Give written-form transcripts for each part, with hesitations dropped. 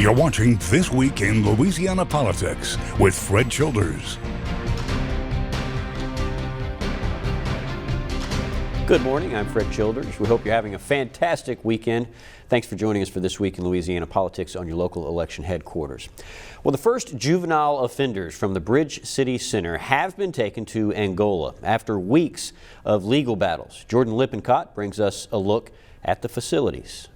You're watching This Week in Louisiana Politics with Fred Childers. Good morning, I'm Fred Childers. We hope you're having a fantastic weekend. Thanks for joining us for This Week in Louisiana Politics on your local election headquarters. Well, the first juvenile offenders from the Bridge City Center have been taken to Angola after weeks of legal battles. Jordan Lippincott brings us a look at the facilities.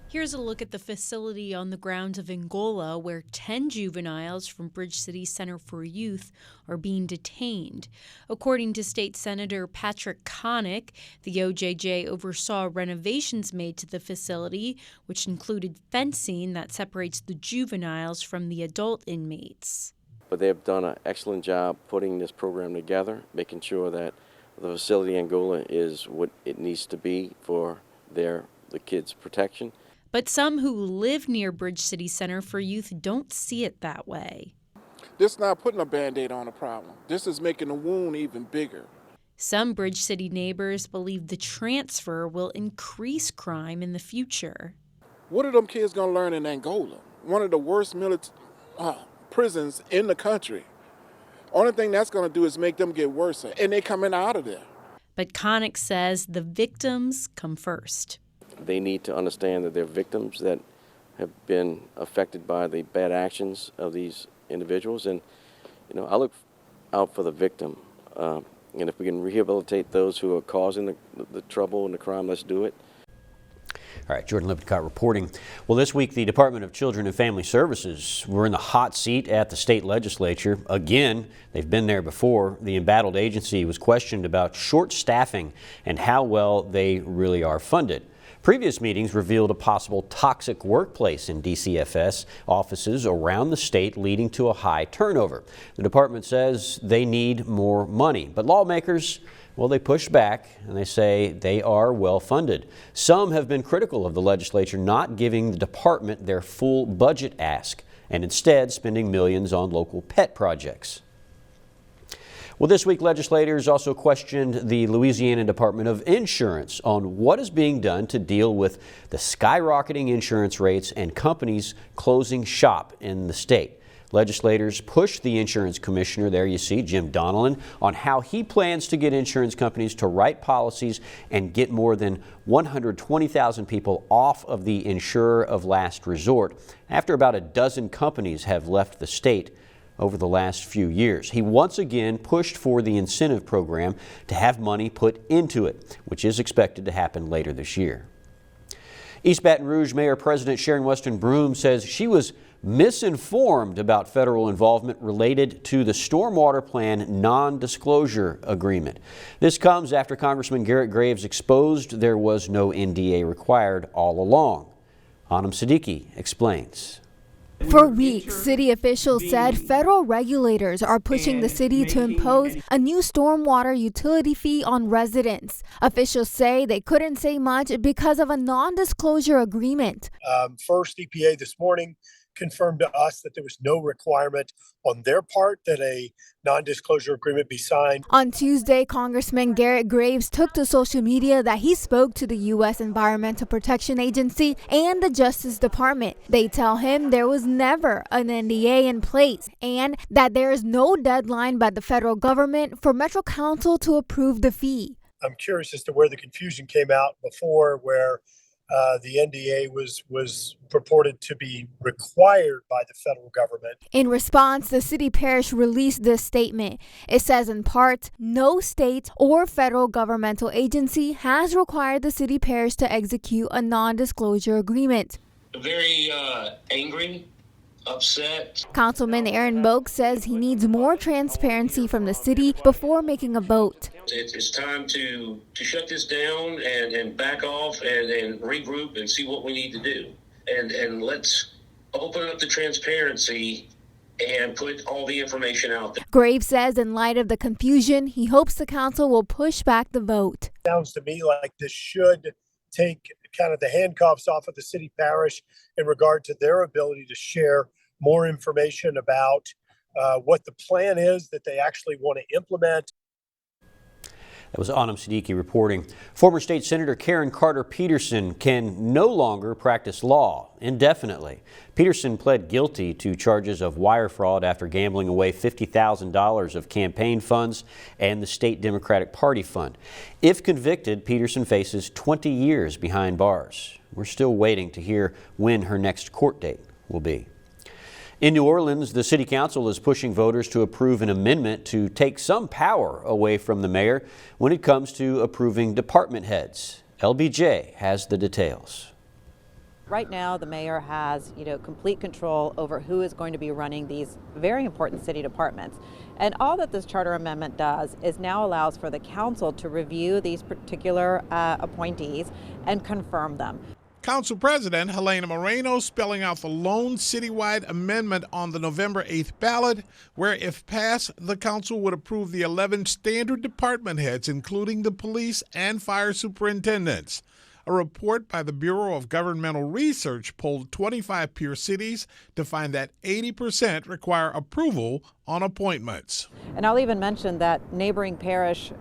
Here's a look at the facility on the grounds of Angola, where 10 juveniles from Bridge City Center for Youth are being detained. According to State Senator Patrick Connick, the OJJ oversaw renovations made to the facility, which included fencing that separates the juveniles from the adult inmates. But they have done an excellent job putting this program together, making sure that the facility in Angola is what it needs to be for the kids' protection. But some who live near Bridge City Center for Youth don't see it that way. This is not putting a Band-Aid on a problem. This is making the wound even bigger. Some Bridge City neighbors believe the transfer will increase crime in the future. What are them kids going to learn in Angola? One of the worst prisons in the country. Only thing that's going to do is make them get worse, and they're coming out of there. But Connick says the victims come first. They need to understand that they're victims that have been affected by the bad actions of these individuals. And, I look out for the victim. And if we can rehabilitate those who are causing the trouble and the crime, let's do it. All right, Jordan Lippincott reporting. Well, this week, the Department of Children and Family Services were in the hot seat at the state legislature. Again, they've been there before. The embattled agency was questioned about short staffing and how well they really are funded. Previous meetings revealed a possible toxic workplace in DCFS offices around the state, leading to a high turnover. The department says they need more money, but lawmakers, well, they push back and they say they are well funded. Some have been critical of the legislature not giving the department their full budget ask and instead spending millions on local pet projects. Well, this week, legislators also questioned the Louisiana Department of Insurance on what is being done to deal with the skyrocketing insurance rates and companies closing shop in the state. Legislators pushed the insurance commissioner, there you see, Jim Donnellan, on how he plans to get insurance companies to write policies and get more than 120,000 people off of the insurer of last resort after about a dozen companies have left the state over the last few years. He once again pushed for the incentive program to have money put into it, which is expected to happen later this year. East Baton Rouge Mayor President Sharon Weston Broome says she was misinformed about federal involvement related to the Stormwater Plan non-disclosure agreement. This comes after Congressman Garrett Graves exposed there was no NDA required all along. Anam Siddiqui explains. For weeks, city officials said federal regulators are pushing the city to impose a new stormwater utility fee on residents. Officials say they couldn't say much because of a non-disclosure agreement. First, EPA this morning confirmed to us that there was no requirement on their part that a non-disclosure agreement be signed. On Tuesday, Congressman Garrett Graves took to social media that he spoke to the U.S. Environmental Protection Agency and the Justice Department. They tell him there was never an NDA in place and that there is no deadline by the federal government for Metro Council to approve the fee. I'm curious as to where the confusion came out before, where the NDA was purported to be required by the federal government. In response, the city parish released this statement. It says in part, no state or federal governmental agency has required the city parish to execute a non-disclosure agreement. Very angry, upset. Councilman Aaron Boak says he needs more transparency from the city before making a vote. It's time to shut this down and back off and regroup and see what we need to do. And let's open up the transparency and put all the information out there. Graves says in light of the confusion, he hopes the council will push back the vote. Sounds to me like this should take kind of the handcuffs off of the city parish in regard to their ability to share more information about what the plan is that they actually want to implement. That was Anam Siddiqui reporting. Former State Senator Karen Carter Peterson can no longer practice law indefinitely. Peterson pled guilty to charges of wire fraud after gambling away $50,000 of campaign funds and the state Democratic Party fund. If convicted, Peterson faces 20 years behind bars. We're still waiting to hear when her next court date will be. In New Orleans, the City Council is pushing voters to approve an amendment to take some power away from the mayor when it comes to approving department heads. LBJ has the details. Right now, the mayor has, complete control over who is going to be running these very important city departments. And all that this charter amendment does is now allows for the council to review these particular appointees and confirm them. Council President Helena Moreno spelling out the lone citywide amendment on the November 8th ballot, where if passed, the council would approve the 11 standard department heads, including the police and fire superintendents. A report by the Bureau of Governmental Research polled 25 peer cities to find that 80% require approval on appointments. And I'll even mention that neighboring parish,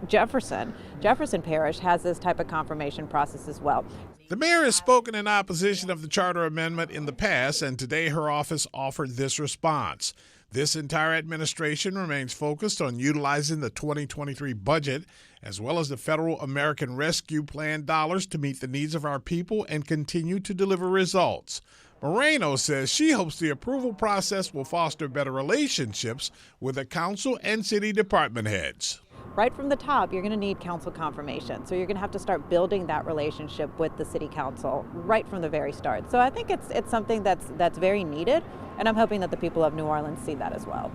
Jefferson Parish, has this type of confirmation process as well. The mayor has spoken in opposition of the charter amendment in the past, and today her office offered this response. This entire administration remains focused on utilizing the 2023 budget as well as the federal American Rescue Plan dollars to meet the needs of our people and continue to deliver results. Moreno says she hopes the approval process will foster better relationships with the council and city department heads. Right from the top, you're going to need council confirmation. So you're going to have to start building that relationship with the city council right from the very start. So I think it's something that's very needed, and I'm hoping that the people of New Orleans see that as well.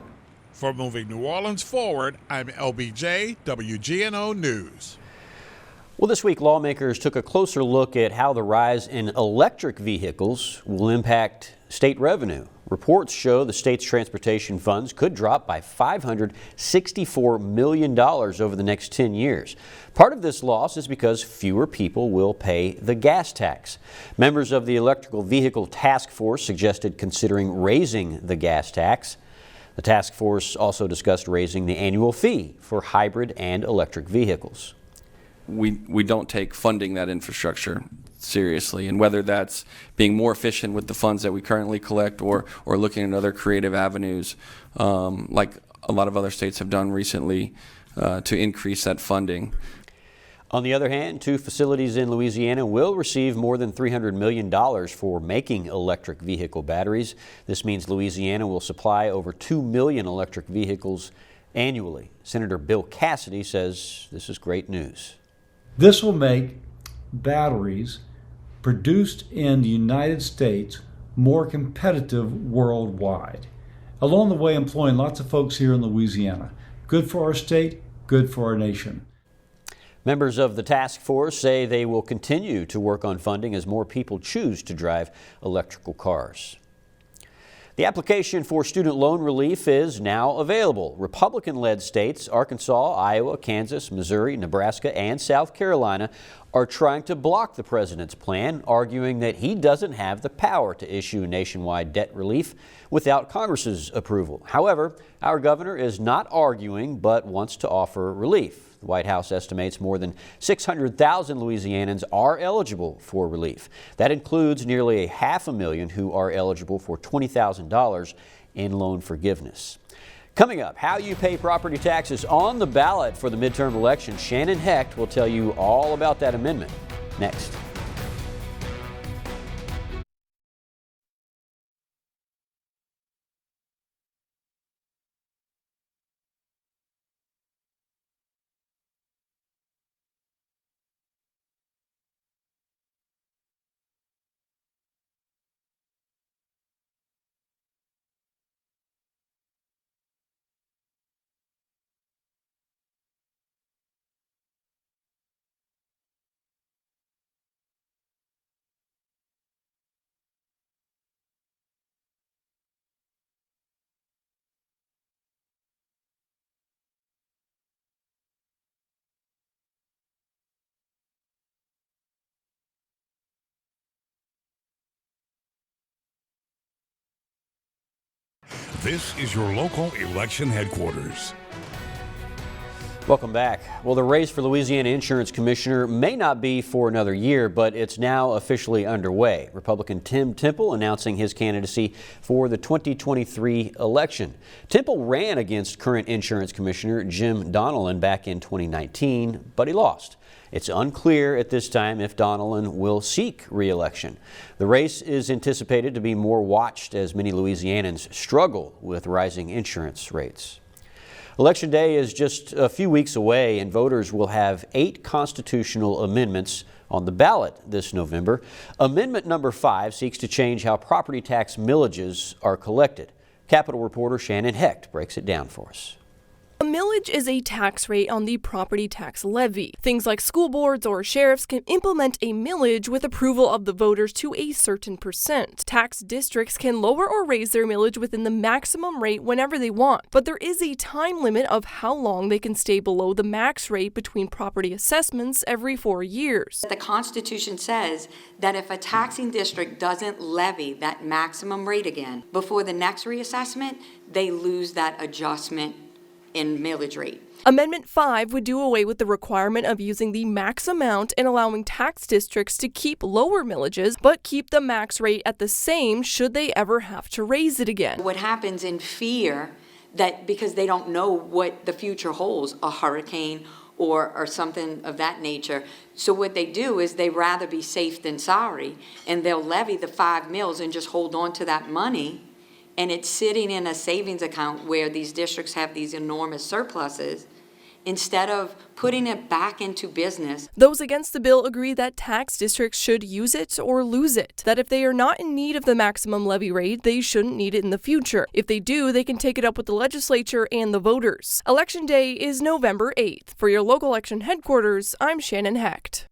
For Moving New Orleans Forward, I'm LBJ, WGNO News. Well, this week, lawmakers took a closer look at how the rise in electric vehicles will impact state revenue. Reports show the state's transportation funds could drop by $564 million over the next 10 years. Part of this loss is because fewer people will pay the gas tax. Members of the Electrical Vehicle Task Force suggested considering raising the gas tax. The task force also discussed raising the annual fee for hybrid and electric vehicles. We don't take funding that infrastructure seriously, and whether that's being more efficient with the funds that we currently collect or looking at other creative avenues like a lot of other states have done recently to increase that funding. On the other hand, 2 facilities in Louisiana will receive more than $300 million for making electric vehicle batteries. This means Louisiana will supply over 2 million electric vehicles annually. Senator Bill Cassidy says this is great news. This will make batteries produced in the United States more competitive worldwide. Along the way, employing lots of folks here in Louisiana. Good for our state, good for our nation. Members of the task force say they will continue to work on funding as more people choose to drive electrical cars. The application for student loan relief is now available. Republican-led states, Arkansas, Iowa, Kansas, Missouri, Nebraska, and South Carolina are trying to block the president's plan, arguing that he doesn't have the power to issue nationwide debt relief without Congress's approval. However, our governor is not arguing but wants to offer relief. The White House estimates more than 600,000 Louisianans are eligible for relief. That includes nearly 500,000 who are eligible for $20,000 in loan forgiveness. Coming up, how you pay property taxes on the ballot for the midterm election. Shannon Hecht will tell you all about that amendment next. This is your local election headquarters. Welcome back. Well, the race for Louisiana Insurance Commissioner may not be for another year, but it's now officially underway. Republican Tim Temple announcing his candidacy for the 2023 election. Temple ran against current Insurance Commissioner Jim Donnellan back in 2019, but he lost. It's unclear at this time if Donnellan will seek re-election. The race is anticipated to be more watched as many Louisianans struggle with rising insurance rates. Election Day is just a few weeks away, and voters will have 8 constitutional amendments on the ballot this November. Amendment number 5 seeks to change how property tax millages are collected. Capitol reporter Shannon Hecht breaks it down for us. A millage is a tax rate on the property tax levy. Things like school boards or sheriffs can implement a millage with approval of the voters to a certain percent. Tax districts can lower or raise their millage within the maximum rate whenever they want, but there is a time limit of how long they can stay below the max rate between property assessments every 4 years. The Constitution says that if a taxing district doesn't levy that maximum rate again before the next reassessment, they lose that adjustment in millage rate. Amendment 5 would do away with the requirement of using the max amount and allowing tax districts to keep lower millages, but keep the max rate at the same should they ever have to raise it again. What happens in fear that because they don't know what the future holds, a hurricane or something of that nature. So what they do is they rather be safe than sorry, and they'll levy the 5 mills and just hold on to that money. And it's sitting in a savings account where these districts have these enormous surpluses instead of putting it back into business. Those against the bill agree that tax districts should use it or lose it, that if they are not in need of the maximum levy rate, they shouldn't need it in the future. If they do, they can take it up with the legislature and the voters. Election Day is November 8th. For your local election headquarters, I'm Shannon Hecht.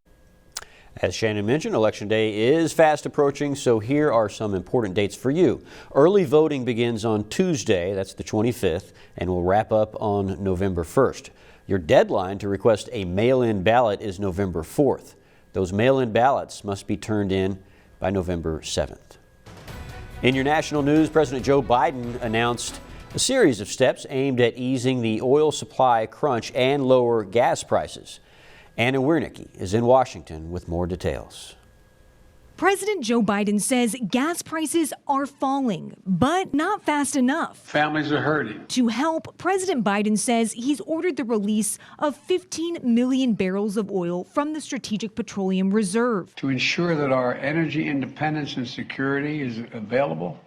As Shannon mentioned, Election Day is fast approaching, so here are some important dates for you. Early voting begins on Tuesday, that's the 25th, and will wrap up on November 1st. Your deadline to request a mail-in ballot is November 4th. Those mail-in ballots must be turned in by November 7th. In your national news, President Joe Biden announced a series of steps aimed at easing the oil supply crunch and lower gas prices. Anna Wiernicki is in Washington with more details. President Joe Biden says gas prices are falling, but not fast enough. Families are hurting. To help, President Biden says he's ordered the release of 15 million barrels of oil from the Strategic Petroleum Reserve. To ensure that our energy independence and security is available,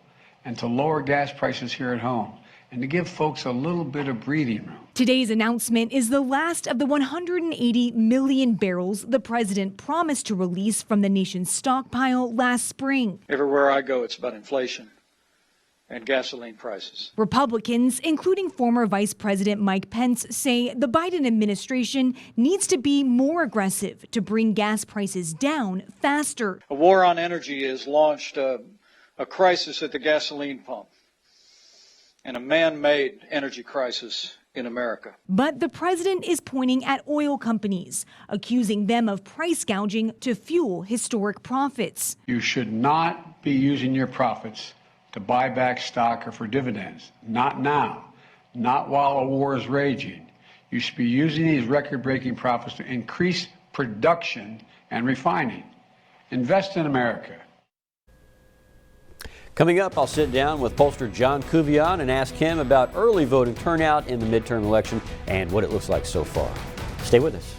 and to lower gas prices here at home, and to give folks a little bit of breathing room. Today's announcement is the last of the 180 million barrels the president promised to release from the nation's stockpile last spring. Everywhere I go, it's about inflation and gasoline prices. Republicans, including former Vice President Mike Pence, say the Biden administration needs to be more aggressive to bring gas prices down faster. A war on energy has launched a crisis at the gasoline pump and a man-made energy crisis in America. But the president is pointing at oil companies, accusing them of price gouging to fuel historic profits. You should not be using your profits to buy back stock or for dividends. Not now, not while a war is raging. You should be using these record-breaking profits to increase production and refining. Invest in America. Coming up, I'll sit down with pollster John Cuvion and ask him about early voting turnout in the midterm election and what it looks like so far. Stay with us.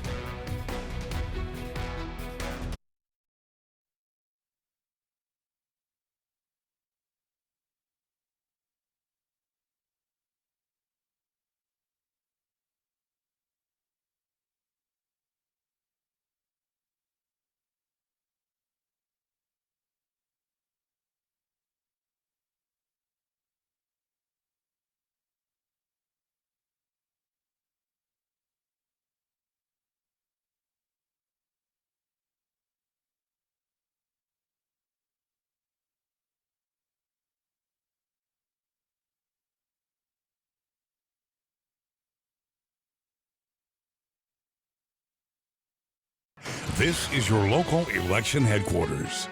This is your local election headquarters.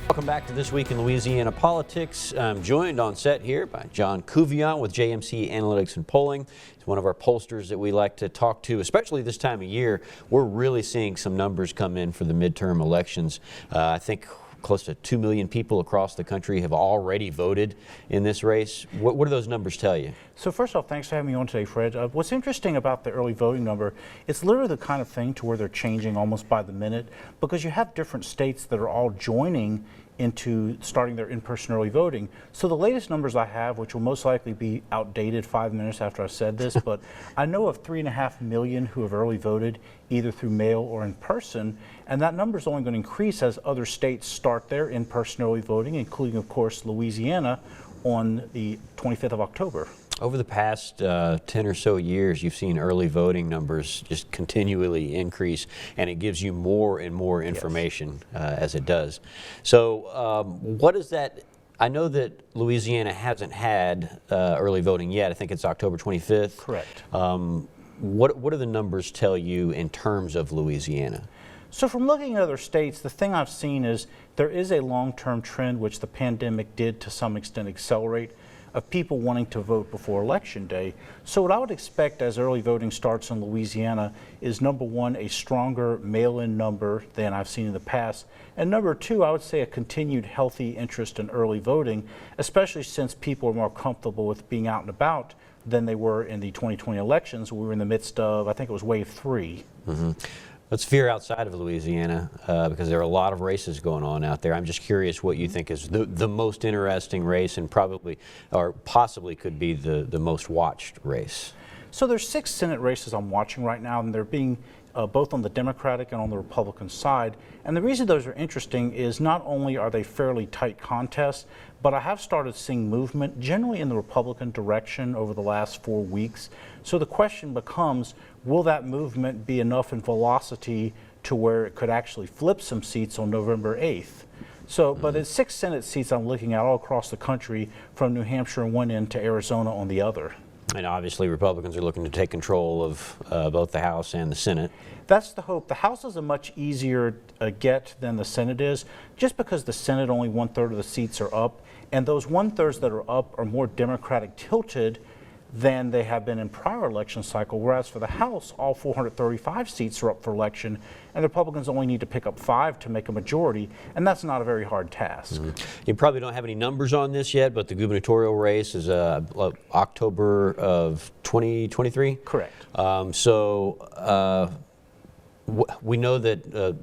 Welcome back to This Week in Louisiana Politics. I'm joined on set here by John Couvion with JMC Analytics and Polling. He's one of our pollsters that we like to talk to, especially this time of year. We're really seeing some numbers come in for the midterm elections. I think close to 2 million people across the country have already voted in this race. What do those numbers tell you? So first off, thanks for having me on today, Fred. What's interesting about the early voting number, it's literally the kind of thing to where they're changing almost by the minute, because you have different states that are all joining into starting their in-person early voting. So the latest numbers I have, which will most likely be outdated 5 minutes after I said this, but I know of 3.5 million who have early voted either through mail or in person, and that number is only going to increase as other states start their in-person early voting, including, of course, Louisiana on the 25th of October. Over the past 10 or so years, you've seen early voting numbers just continually increase, and it gives you more and more information as it does. So what is that? I know that Louisiana hasn't had early voting yet. I think it's October 25th. Correct. What do the numbers tell you in terms of Louisiana? So from looking at other states, the thing I've seen is there is a long-term trend which the pandemic did to some extent accelerate, of people wanting to vote before Election Day. So what I would expect as early voting starts in Louisiana is, number one, a stronger mail-in number than I've seen in the past. And number two, I would say a continued healthy interest in early voting, especially since people are more comfortable with being out and about than they were in the 2020 elections. We were in the midst of, I think it was wave 3. Mm-hmm. Let's veer outside of Louisiana because there are a lot of races going on out there. I'm just curious what you think is the most interesting race, and probably or possibly could be the most watched race. So there's 6 Senate races I'm watching right now, and they're being both on the Democratic and on the Republican side. And the reason those are interesting is not only are they fairly tight contests, but I have started seeing movement generally in the Republican direction over the last 4 weeks. So the question becomes, will that movement be enough in velocity to where it could actually flip some seats on November 8th? So, but it's 6 Senate seats I'm looking at all across the country, from New Hampshire on one end to Arizona on the other. And obviously Republicans are looking to take control of both the House and the Senate. That's the hope. The House is a much easier get than the Senate is, just because the Senate only 1/3 of the seats are up, and those 1/3 that are up are more Democratic tilted than they have been in prior election cycle, whereas for the House, all 435 seats are up for election, and the Republicans only need to pick up 5 to make a majority, and that's not a very hard task. Mm-hmm. You probably don't have any numbers on this yet, but the gubernatorial race is October of 2023? Correct. We know that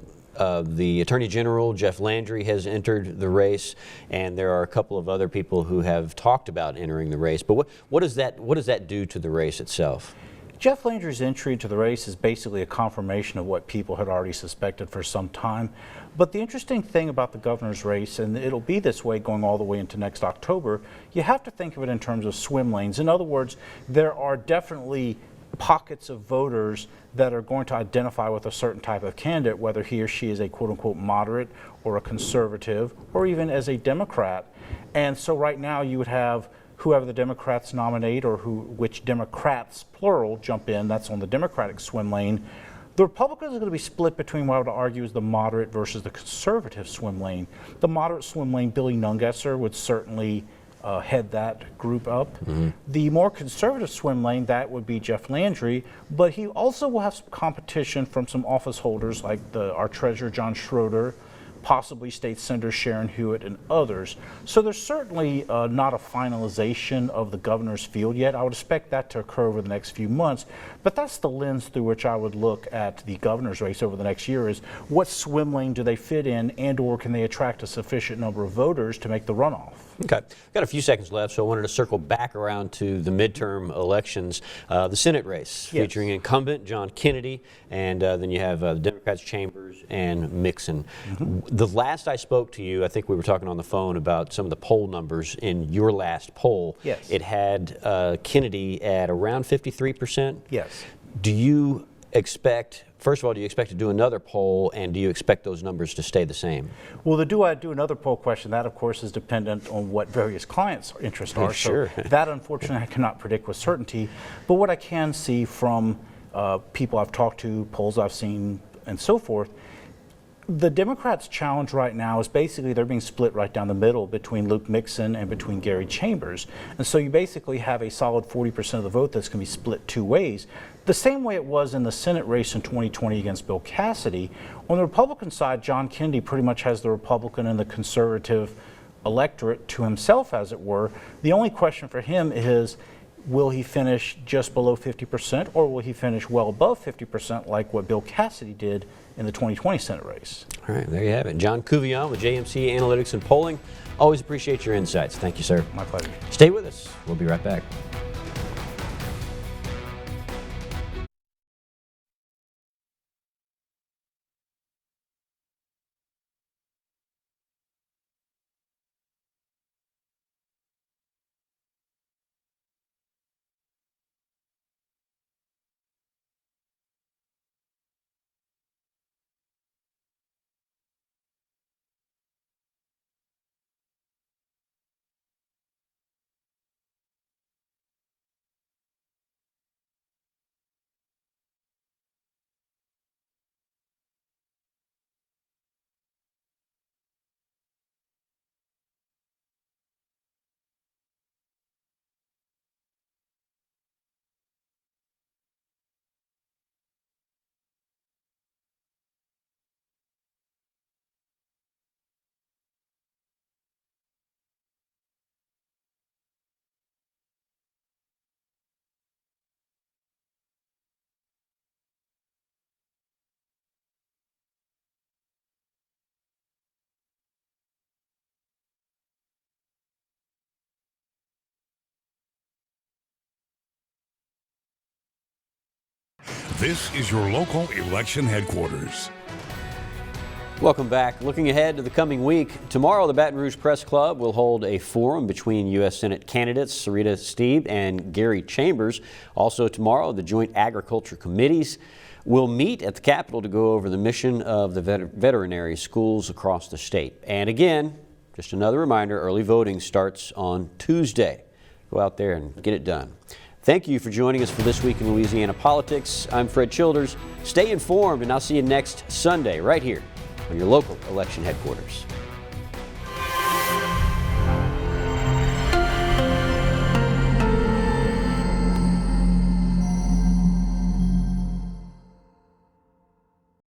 the Attorney General, Jeff Landry, has entered the race, and there are a couple of other people who have talked about entering the race. But what does that do to the race itself? Jeff Landry's entry into the race is basically a confirmation of what people had already suspected for some time. But the interesting thing about the governor's race, and it'll be this way going all the way into next October, you have to think of it in terms of swim lanes. In other words, there are definitely pockets of voters that are going to identify with a certain type of candidate, whether he or she is a quote-unquote moderate or a conservative or even as a Democrat. And so right now you would have whoever the Democrats nominate, or which Democrats, plural, jump in, that's on the Democratic swim lane. The Republicans are going to be split between what I would argue is the moderate versus the conservative swim lane. The moderate swim lane, Billy Nungesser, would certainly head that group up. Mm-hmm. The more conservative swim lane, that would be Jeff Landry, but he also will have some competition from some office holders like our Treasurer John Schroeder, possibly State Senator Sharon Hewitt, and others. So there's certainly not a finalization of the governor's field yet. I would expect that to occur over the next few months, but that's the lens through which I would look at the governor's race over the next year, is what swim lane do they fit in, and or can they attract a sufficient number of voters to make the runoff? Okay, got a few seconds left, so I wanted to circle back around to the midterm elections. The Senate race, featuring incumbent John Kennedy, and then you have the Democrats Chambers and Mixon. Mm-hmm. The last I spoke to you, I think we were talking on the phone about some of the poll numbers in your last poll. Yes. It had Kennedy at around 53%. Yes. Do you expect, first of all, do you expect to do another poll, and do you expect those numbers to stay the same? Well, the do I do another poll question, that of course is dependent on what various clients' interests are. Sure. So that unfortunately I cannot predict with certainty. But what I can see from people I've talked to, polls I've seen, and so forth, The Democrats' challenge right now is basically they're being split right down the middle between Luke Mixon and between Gary Chambers. And so you basically have a solid 40% of the vote that's going to be split two ways. The same way it was in the Senate race in 2020 against Bill Cassidy. On the Republican side, John Kennedy pretty much has the Republican and the conservative electorate to himself, as it were. The only question for him is, will he finish just below 50% or will he finish well above 50% like what Bill Cassidy did in the 2020 Senate race? All right, there you have it. John Couvion with JMC Analytics and Polling. Always appreciate your insights. Thank you, sir. My pleasure. Stay with us. We'll be right back. This is your local election headquarters. Welcome back. Looking ahead to the coming week, tomorrow the Baton Rouge Press Club will hold a forum between U.S. Senate candidates Sarita Steeb and Gary Chambers. Also tomorrow, the Joint Agriculture Committees will meet at the Capitol to go over the mission of the veterinary schools across the state. And again, just another reminder, early voting starts on Tuesday. Go out there and get it done. Thank you for joining us for This Week in Louisiana Politics. I'm Fred Childers. Stay informed, and I'll see you next Sunday right here on your local election headquarters.